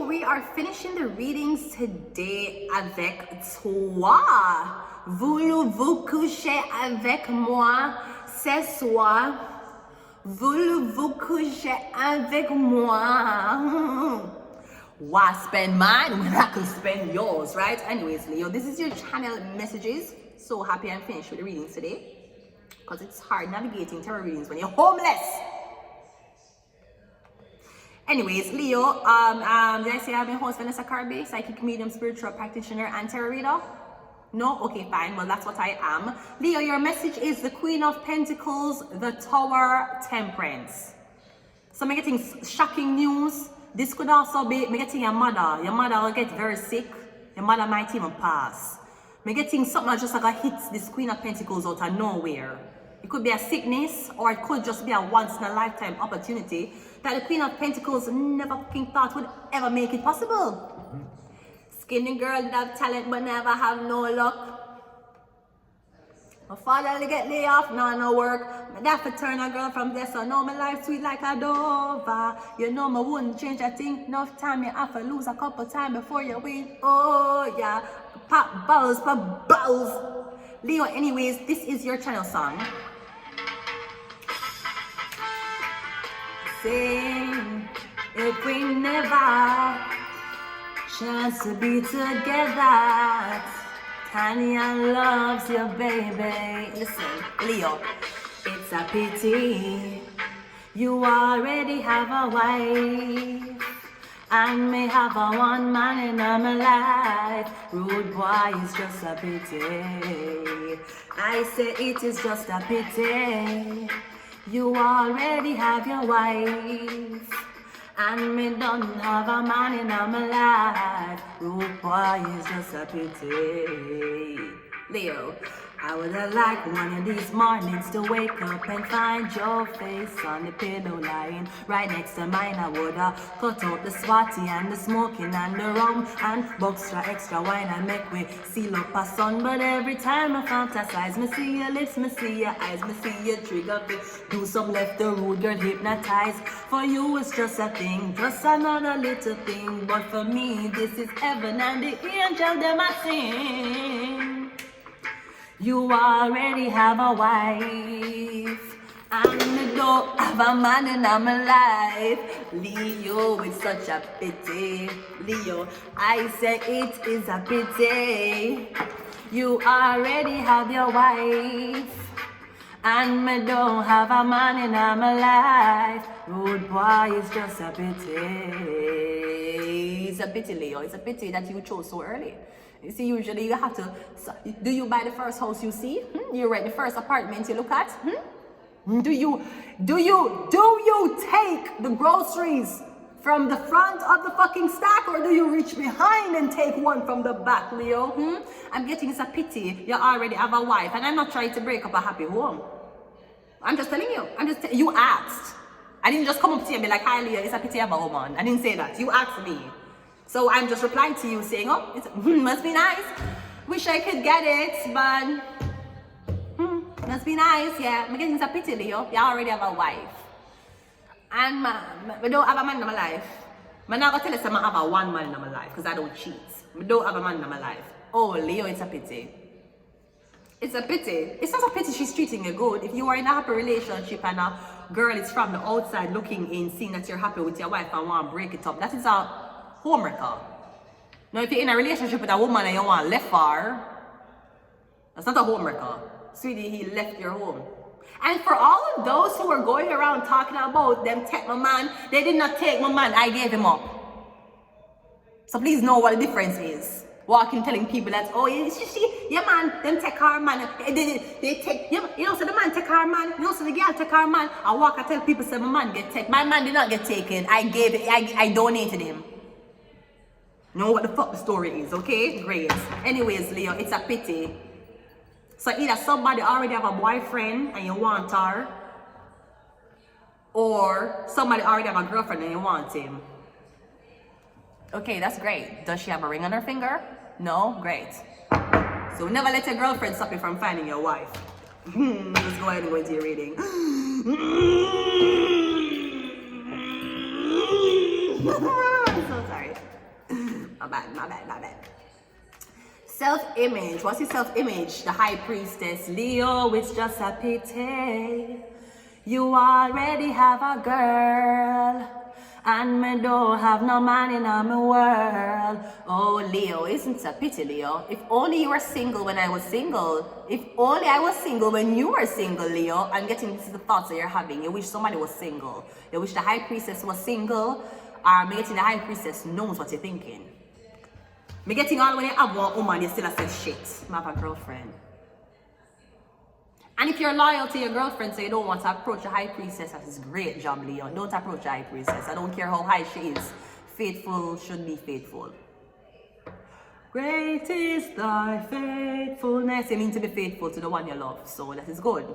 we are finishing the readings today avec toi. Voulez-vous coucher avec moi ce soir? Voulez-vous coucher avec moi? Why spend mine when I could spend yours, right? Anyways, Leo, this is your channel messages. So happy I'm finished with the readings today, because it's hard navigating tarot readings when you're homeless. Anyways, Leo, did I say I'm your host, Vanessa Carby, psychic medium, spiritual practitioner, and tarot reader? No? Okay, fine. Well, that's what I am. Leo, your message is the Queen of Pentacles, the Tower, Temperance. So I'm getting shocking news. This could also be, I'm getting your mother. Your mother will get very sick. Your mother might even pass. I'm getting something that just like hits this Queen of Pentacles out of nowhere. It could be a sickness, or it could just be a once-in-a-lifetime opportunity that the Queen of Pentacles never fucking thought would ever make it possible. Skinny girl that have talent but never have no luck. My father get laid off, no work. My dad for turn a girl from there, so now my life sweet like a Dover. You know me wouldn't change a thing. Enough time you have to lose a couple times before you win. Oh yeah, pop balls. Leo, anyways, this is your channel song. Sing if we never chance to be together. Tanya loves you, baby. Listen, Leo, it's a pity you already have a wife and may have a one man in my life. Rude boy is just a pity. I say it is just a pity. You already have your wife and me don't have a man in my life. Rude boy is just a pity. Leo, I would have liked one of these mornings to wake up and find your face on the pillow lying right next to mine. I would have cut out the swatty and the smoking and the rum and extra wine and make we seal up a sun. But every time I fantasize, me see your lips, me see your eyes, me see your trigger fit. Do some left the rude girl hypnotized. For you it's just a thing, just another little thing. But for me this is heaven and the angel them I sing. You already have a wife and me don't have a man in my life. Leo, it's such a pity. Leo, I say it is a pity. You already have your wife and me don't have a man in my life. Rude boy is just a pity. It's a pity, Leo. It's a pity that you chose so early. You see, usually you have to, do you buy the first house you see? You rent the first apartment you look at? Do you take the groceries from the front of the fucking stack, or do you reach behind and take one from the back, Leo? I'm getting it's a pity you already have a wife, and I'm not trying to break up a happy home. I'm just telling you. You asked. I didn't just come up to you and be like, hi Leo, it's a pity you have a woman. I didn't say that. You asked me. So I'm just replying to you saying, oh, it must be nice. Wish I could get it, but must be nice, yeah. I'm getting a pity, Leo. You already have a wife. And I don't have a man in my life. I'm not going to tell you I have a one man in my life, because I don't cheat. I don't have a man in my life. Oh, Leo, it's a pity. It's a pity. It's not a pity she's treating you good. If you are in a happy relationship and a girl is from the outside looking in, seeing that you're happy with your wife and want to break it up, that is a homewrecker. Now, if you're in a relationship with a woman and you want left her, that's not a homewrecker. Sweetie, he left your home. And for all of those who are going around talking about them take my man, they did not take my man, I gave him up. So please know what the difference is. Walking telling people that, oh, yeah man, them take our man. They take, you know, so the man take our man, you know, so the girl take our man. I walk, I tell people, say my man get taken. My man did not get taken. I donated him. Know what the fuck the story is, okay? Great. Anyways, Leo, it's a pity. So either somebody already have a boyfriend and you want her, or somebody already have a girlfriend and you want him. Okay, that's great. Does she have a ring on her finger? No? Great. So never let your girlfriend stop you from finding your wife. Let's go ahead and go into your reading. I'm so sorry. My bad. Self-image. What's your self-image? The high priestess. Leo, it's just a pity. You already have a girl. And me don't have no man in my world. Oh, Leo, isn't it a pity, Leo? If only you were single when I was single. If only I was single when you were single, Leo. I'm this is the thoughts that you're having. You wish somebody was single. You wish the high priestess was single. Or me getting the high priestess knows what you're thinking. Me getting all when you have one woman, you still say shit. I have a girlfriend. And if you're loyal to your girlfriend, so you don't want to approach a high priestess, that is great job, Leo. Don't approach a high priestess. I don't care how high she is. Faithful should be faithful. Great is thy faithfulness. You mean to be faithful to the one you love, so that is good.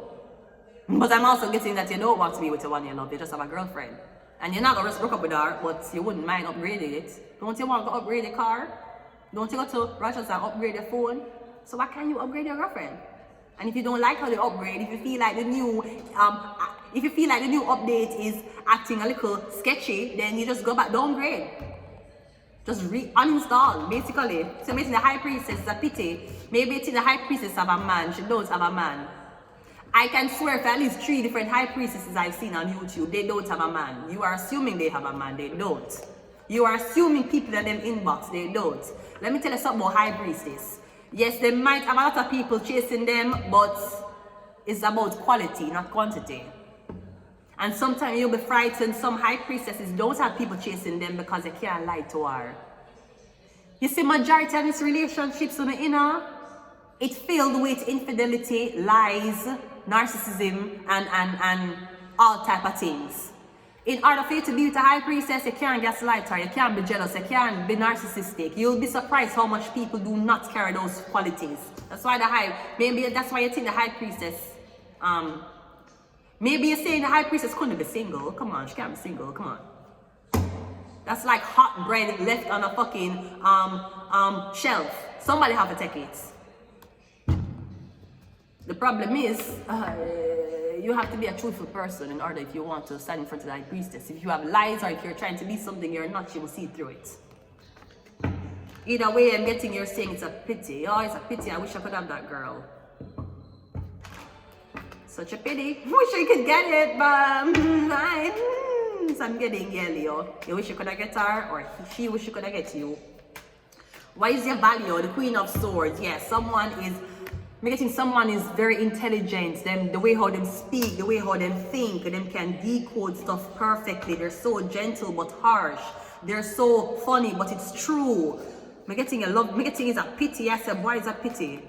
But I'm also getting that you don't want to be with the one you love. You just have a girlfriend. And you're not going to broke up with her, but you wouldn't mind upgrading it. Don't you want to upgrade the car? Don't you go to Rochester and upgrade your phone? So why can't you upgrade your girlfriend? And if you don't like how they upgrade, if you feel like the new update is acting a little sketchy, then you just go back downgrade. Just uninstall, basically. So maybe the high priestess is a pity. Maybe it's the high priestess have a man, she don't have a man. I can swear for at least 3 different high priestesses I've seen on YouTube, they don't have a man. You are assuming they have a man, they don't. You are assuming people in them inbox, they don't. Let me tell you something about high priestess. Yes, they might have a lot of people chasing them, but it's about quality, not quantity. And sometimes you'll be frightened. Some high priestesses don't have people chasing them because they can't lie to her. You see, majority of these relationships on the inner, it's filled with infidelity, lies, narcissism, and all type of things. In order for you to be with a high priestess, you can't gaslight her, you can't be jealous, you can't be narcissistic. You'll be surprised how much people do not carry those qualities. That's why maybe that's why you think the high priestess, maybe you're saying the high priestess couldn't be single. Come on, she can't be single, come on. That's like hot bread left on a fucking shelf. Somebody have to take it. The problem is, you have to be a truthful person in order if you want to stand in front of the high priestess. If you have lies or if you're trying to be something you're not, she will see through it. Either way, I'm getting you're saying it's a pity. Oh, it's a pity. I wish I could have that girl. Such a pity. Wish I could get it, but so I'm getting Leo. You wish you could have get her, or she wish you could have get you. What is your value? The Queen of Swords. Yes, someone is very intelligent. The way how them speak, the way how them think, them can decode stuff perfectly. They're so gentle but harsh. They're so funny, but it's true. Me getting is a pity. I said, why is a pity?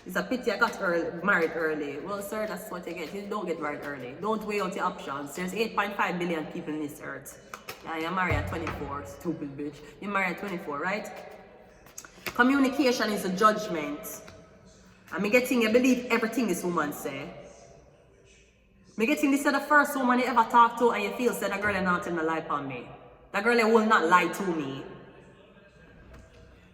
It's a pity I got married early. Well, sir, that's what you get. You don't get married early. Don't weigh out your options. There's 8.5 billion people in this earth. Yeah, you're married at 24, stupid bitch. You're married at 24, right? Communication is a judgment. I'm getting, I believe everything this woman say. I'm getting this is the first woman you ever talk to and you feel said that girl is not in the lie on me. That girl will not lie to me.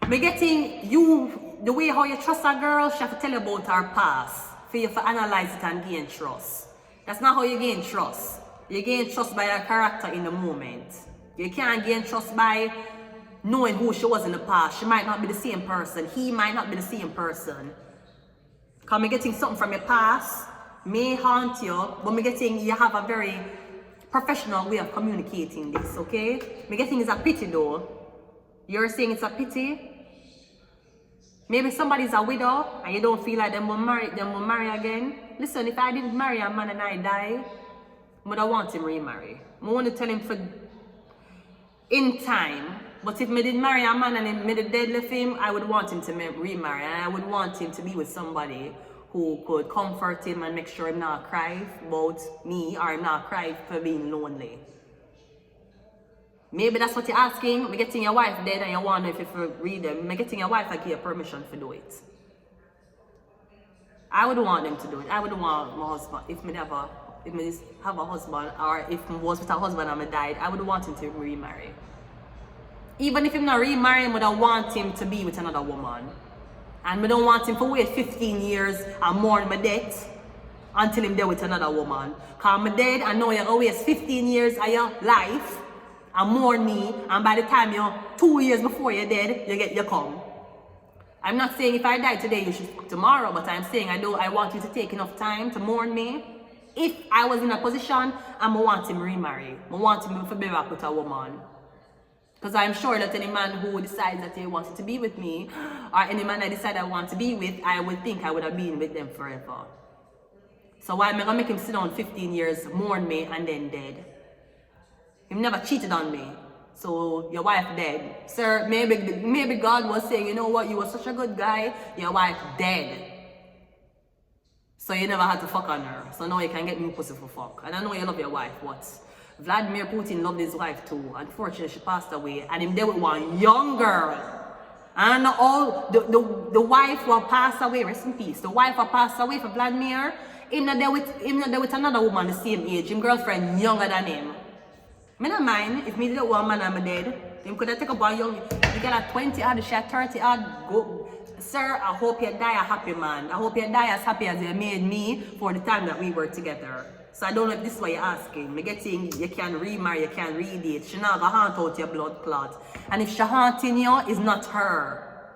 I'm getting you, the way how you trust a girl, she have to tell you about her past for you to analyze it and gain trust. That's not how you gain trust. You gain trust by her character in the moment. You can't gain trust by knowing who she was in the past. She might not be the same person. He might not be the same person. Because I'm getting something from your past may haunt you, but I'm getting you have a very professional way of communicating this, okay? I'm getting it's a pity though. You're saying it's a pity? Maybe somebody's a widow and you don't feel like them will marry again. Listen, if I didn't marry a man and I die, I would want him to remarry. I want to tell him for in time. But if I didn't marry a man and I dead left him, I would want him to remarry. And I would want him to be with somebody who could comfort him and make sure I'm not cry about me or I'm not cry for being lonely. Maybe that's what you're asking. I'm getting your wife dead and you wonder if you read them. I'm getting your wife to give you permission to do it. I would want them to do it. I would want my husband, if I have a husband or if I was with a husband and I died, I would want him to remarry. Even if I'm not remarrying, I don't want him to be with another woman. And I don't want him to wait 15 years and more in my death until I'm there with another woman. Because I'm dead, I know you're going to waste 15 years of your life and mourn me, and by the time you're 2 years before you're dead, you come. I'm not saying if I die today, you should fuck tomorrow, but I'm saying I want you to take enough time to mourn me. If I was in a position, I want him to remarry. I want him to be back with a woman. Because I'm sure that any man who decides that he wants to be with me, or any man I decide I want to be with, I would think I would have been with them forever. So why am I going to make him sit down 15 years, mourn me, and then dead? He never cheated on me. So your wife dead. Sir, maybe God was saying, you know what, you were such a good guy, your wife dead. So you never had to fuck on her. So now you can get new pussy for fuck. And I know you love your wife, but Vladimir Putin loved his wife too. Unfortunately, she passed away. And him there with one young girl. And all the wife who passed away, rest in peace. The wife who passed away for Vladimir, him not there with another woman the same age. Him girlfriend younger than him. I don't mind if me did one man and I'm dead. Him could have taken a boy young. You got a 20 odd, she had 30 odd. Go. Sir, I hope you die a happy man. I hope you die as happy as you made me for the time that we were together. So I don't know if this is what you're asking. Me getting you can remarry, you can redate. She not gonna haunt out your blood clot. And if she haunting you, it's not her.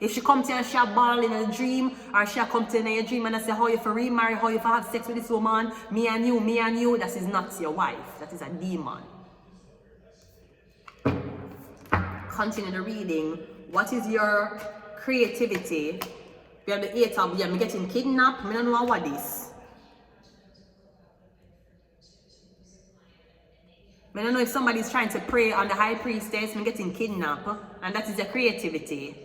If she come to you and she a ball in a dream, or she come to you in your dream and I say how you for remarry, how you for have sex with this woman, me and you, that is not your wife. That is a demon. Continue the reading. What is your creativity? We have the 8 of them. I'm getting kidnapped. I don't know what this. I don't know if somebody's trying to prey on the high priestess. I'm getting kidnapped. And that is your creativity.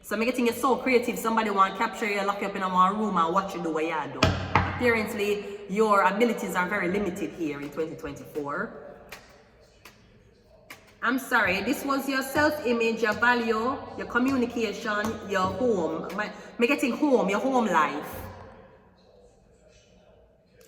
So I'm getting you so creative. Somebody want to capture you, lock you up in one room and watch you do what you do. Apparently, your abilities are very limited here in 2024. I'm sorry, this was your self-image, your value, your communication, your home. I'm getting home, your home life.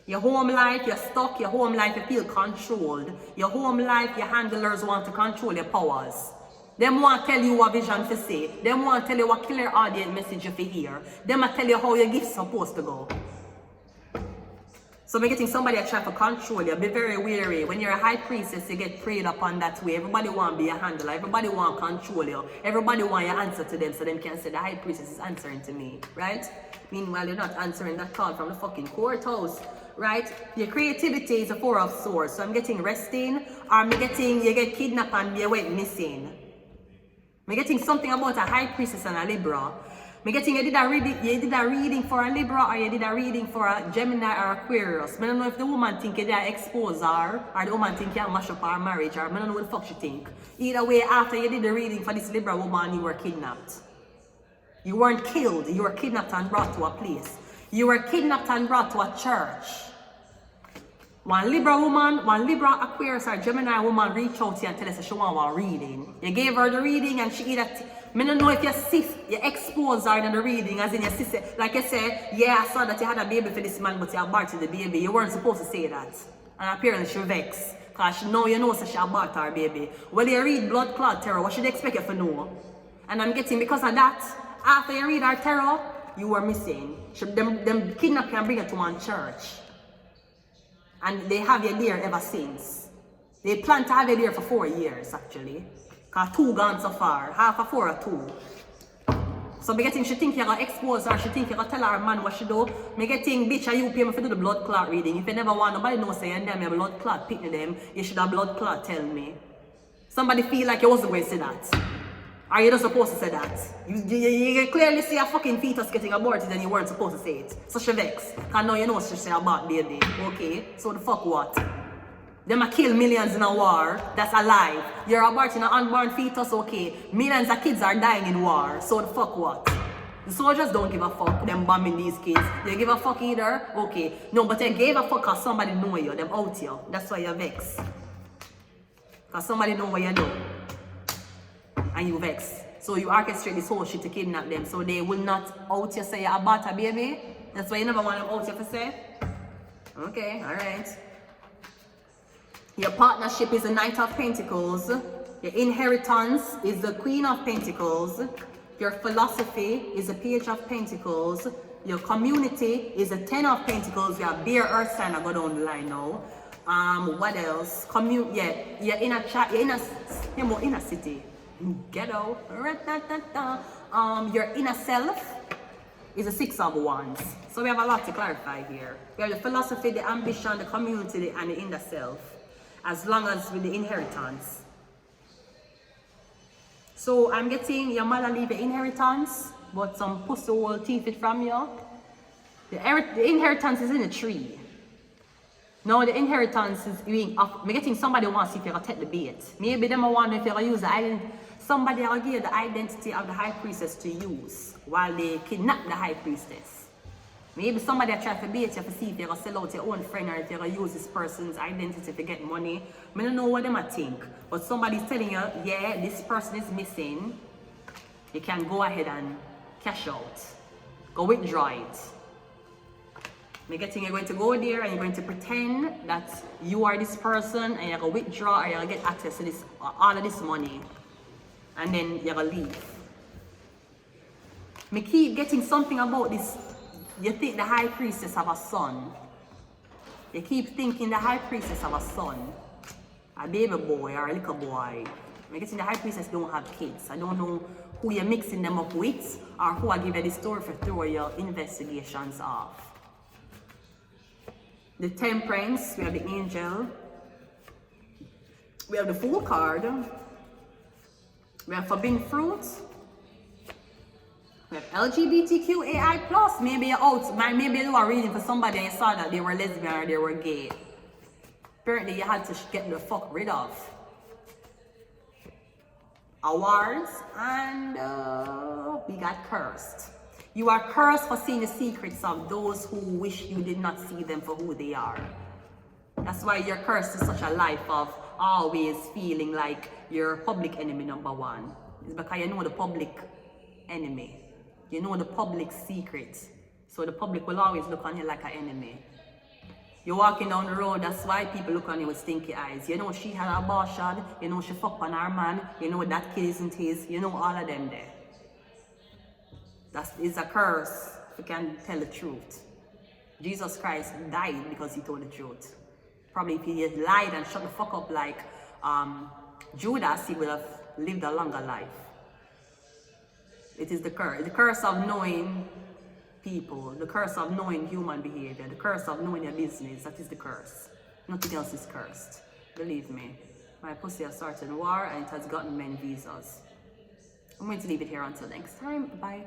Your home life, you're stuck, your home life, you feel controlled. Your home life, your handlers want to control your powers. Them want to tell you what vision to say. Them want to tell you what clear audience message you hear. Them want to tell you how your gift's supposed to go. So I'm getting somebody that try to control you. Be very wary. When you're a high priestess, you get preyed upon that way. Everybody want to be a handler. Everybody want to control you. Everybody want you to answer to them so them can say the high priestess is answering to me. Right? Meanwhile, you're not answering that call from the fucking courthouse. Right? Your creativity is a 4 of swords. So I'm getting resting. Or I'm getting you get kidnapped and you went missing. I'm getting something about a high priestess and a Libra. I'm getting you did a reading for a Libra or you did a reading for a Gemini or Aquarius. I don't know if the woman think you did expose her or the woman think you mash up her marriage or I don't know what the fuck she think. Either way, after you did the reading for this Libra woman, you were kidnapped. You weren't killed, you were kidnapped and brought to a place. You were kidnapped and brought to a church. One Libra woman, one Libra, Aquarius, or Gemini woman reach out to you and tell us that she want one reading. You gave her the reading and she either, I don't know if you expose her in the reading, as in your sister, like you say, yeah, I saw that you had a baby for this man, but you aborted the baby. You weren't supposed to say that. And apparently she vexed, because she know you know so she aborted her baby. Well, you read blood clot tarot, what should they expect you to know? And I'm getting, because of that, after you read her tarot, you were missing. Them kidnap you and bring you to one church. And they have you there ever since. They plan to have you there for 4 years, actually. Because 2 gone so far. Half of 4 or 2. So me getting she think you're going to expose her, she think you're going to tell her man what she do. Me getting, bitch, you pay me for do the blood clot reading. If you never want nobody knows say and them your blood clot picking them, you should have blood clot tell me. Somebody feel like you wasn't going to say that. Are you not supposed to say that? You clearly see a fucking fetus getting aborted and you weren't supposed to say it. So she vex. Because now you know she say abort baby. Okay? So the fuck what? Them a kill millions in a war. That's alive. You're aborting an unborn fetus, okay. Millions of kids are dying in war. So the fuck what? The soldiers don't give a fuck. Them bombing these kids. They give a fuck either? Okay. No, but they gave a fuck because somebody know you. Them out you. That's why you're vexed. Because somebody know what you do. And you vex. So you orchestrate this whole shit to kidnap them. So they will not out you say you abort a baby. That's why you never want them out you to say. Okay, alright. Your partnership is the Knight of Pentacles. Your inheritance is the Queen of Pentacles. Your philosophy is the Page of Pentacles. Your community is the 10 of Pentacles. You have Bear Earth sign. I go down the line now. What else? You're in a chat, you're more in a city. Ghetto. Your inner self is a 6 of Wands. So we have a lot to clarify here. We have the philosophy, the ambition, the community, and the inner self. As long as with the inheritance. So I'm getting your mother leave the inheritance, but some pussy will thief it from you. The inheritance is in the tree. Now the inheritance is being off. I'm getting somebody who wants to see if you're going to take the bait. Maybe them want if you're going to use the identity. Somebody will give you the identity of the high priestess to use while they kidnap the high priestess. Maybe somebody will try to bait you to see if you're going to sell out your own friend or if you're going to use this person's identity to get money. I don't know what they might think. But somebody's telling you, yeah, this person is missing. You can go ahead and cash out. Go withdraw it. I'm getting you're going to go there and you're going to pretend that you are this person and you're going to withdraw or you're going to get access to this, all of this money. And then you're going to leave. Me keep getting something about this. You think the high priestess have a son. You keep thinking the high priestess have a son. A baby boy or a little boy. I'm getting the high priestess don't have kids. I don't know who you're mixing them up with or who I give you the story for throw your investigations off. The Temperance, we have the Angel. We have the Fool card. We have Forbidden Fruit. We have LGBTQAI+. Maybe you're out. Maybe you are reading for somebody and you saw that they were lesbian or they were gay. Apparently you had to get the fuck rid of. Awards. And we got Cursed. You are cursed for seeing the secrets of those who wish you did not see them for who they are. That's why you're cursed to such a life of always feeling like you're public enemy number one. It's because you know the public enemy. You know the public secrets. So the public will always look on you like an enemy. You're walking down the road, that's why people look on you with stinky eyes. You know she had an abortion, you know she fucked on her man, you know that kid isn't his, you know all of them there. It's a curse if you can tell the truth. Jesus Christ died because he told the truth. Probably if he had lied and shut the fuck up like Judas, he would have lived a longer life. It is the curse of knowing people, the curse of knowing human behavior, the curse of knowing your business. That is the curse. Nothing else is cursed. Believe me. My pussy has started war and it has gotten men visas. I'm going to leave it here until next time. Bye.